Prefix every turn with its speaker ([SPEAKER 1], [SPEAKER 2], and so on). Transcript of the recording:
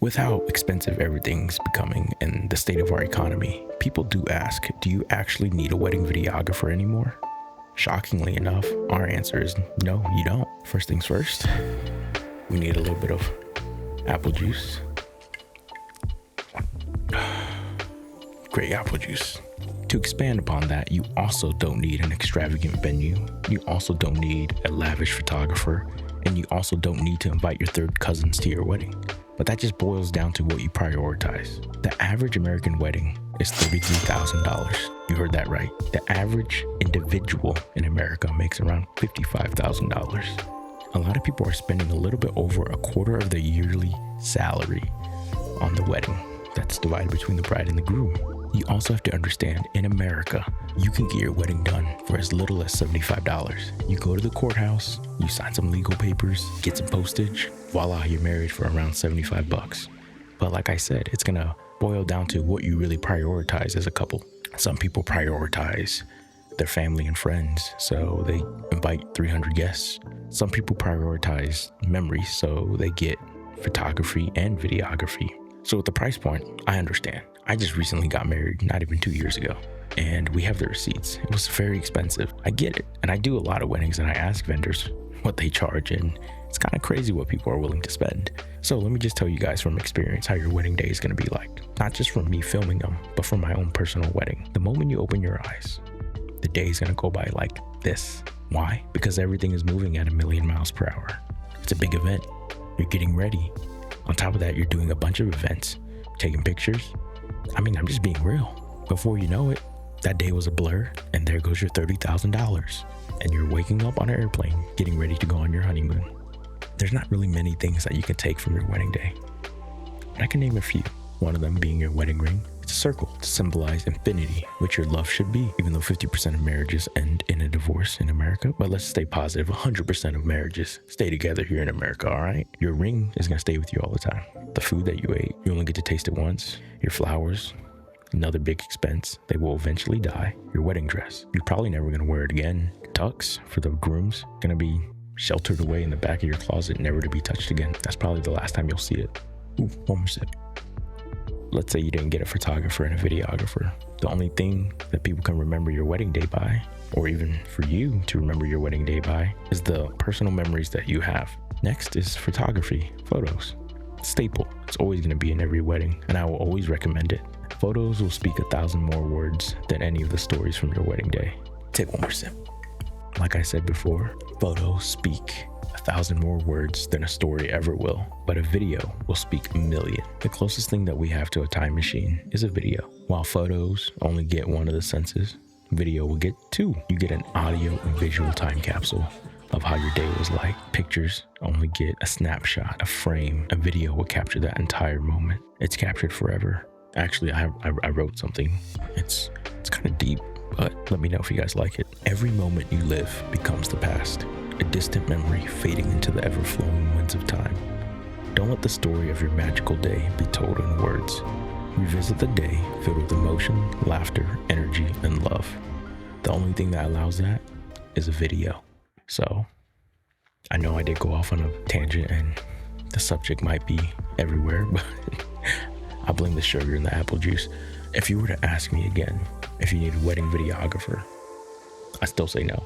[SPEAKER 1] With how expensive everything's becoming and the state of our economy, people do ask, do you actually need a wedding videographer anymore? Shockingly enough, our answer is no, you don't. First things first, we need a little bit of apple juice. Great apple juice. To expand upon that, you also don't need an extravagant venue. You also don't need a lavish photographer. And you also don't need to invite your third cousins to your wedding. But that just boils down to what you prioritize. The average American wedding is $33,000. You heard that right. The average individual in America makes around $55,000. A lot of people are spending a little bit over a quarter of their yearly salary on the wedding. That's divided between the bride and the groom. You also have to understand, in America, you can get your wedding done for as little as $75. You go to the courthouse, you sign some legal papers, get some postage, voila, you're married for around $75. But like I said, it's gonna boil down to what you really prioritize as a couple. Some people prioritize their family and friends, so they invite 300 guests. Some people prioritize memories, so they get photography and videography. So with the price point, I understand. I just recently got married not even 2 years ago, and we have the receipts. It was very expensive. I get it. And I do a lot of weddings and I ask vendors what they charge, and it's kind of crazy what people are willing to spend. So let me just tell you guys from experience how your wedding day is going to be like. Not just from me filming them, but from my own personal wedding. The moment you open your eyes, the day is going to go by like this. Why? Because everything is moving at 1,000,000 miles per hour. It's a big event. You're getting ready. On top of that, you're doing a bunch of events, taking pictures. I mean, I'm just being real. Before you know it, that day was a blur, and there goes your $30,000. And you're waking up on an airplane, getting ready to go on your honeymoon. There's not really many things that you can take from your wedding day. But I can name a few. One of them being your wedding ring. It's a circle to symbolize infinity, which your love should be, even though 50% of marriages end in a divorce in America. But let's stay positive. 100% of marriages stay together here in America, all right? Your ring is gonna stay with you all the time. The food that you ate, you only get to taste it once. Your flowers, another big expense. They will eventually die. Your wedding dress, you're probably never gonna wear it again. Tux for the grooms, gonna be sheltered away in the back of your closet, never to be touched again. That's probably the last time you'll see it. Ooh, one more sip. Let's say you didn't get a photographer and a videographer. The only thing that people can remember your wedding day by, or even for you to remember your wedding day by, is the personal memories that you have. Next is photography, photos. Staple. It's always going to be in every wedding, and I will always recommend it. Photos will speak 1,000 more words than any of the stories from your wedding day. Take one more sip. Like I said before, photos speak 1,000 more words than a story ever will, but a video will speak 1,000,000. The closest thing that we have to a time machine is a video. While photos only get one of the senses, video will get two. You get an audio and visual time capsule of how your day was like. Pictures only get a snapshot, a frame. A video will capture that entire moment. It's captured forever. Actually, I wrote something. It's kind of deep, but let me know if you guys like it. Every moment you live becomes the past, a distant memory fading into the ever-flowing winds of time. Don't let the story of your magical day be told in words. Revisit the day filled with emotion, laughter, energy, and love. The only thing that allows that is a video. So, I know I did go off on a tangent and the subject might be everywhere, but I blame the sugar in the apple juice. If you were to ask me again if you need a wedding videographer, I still say no.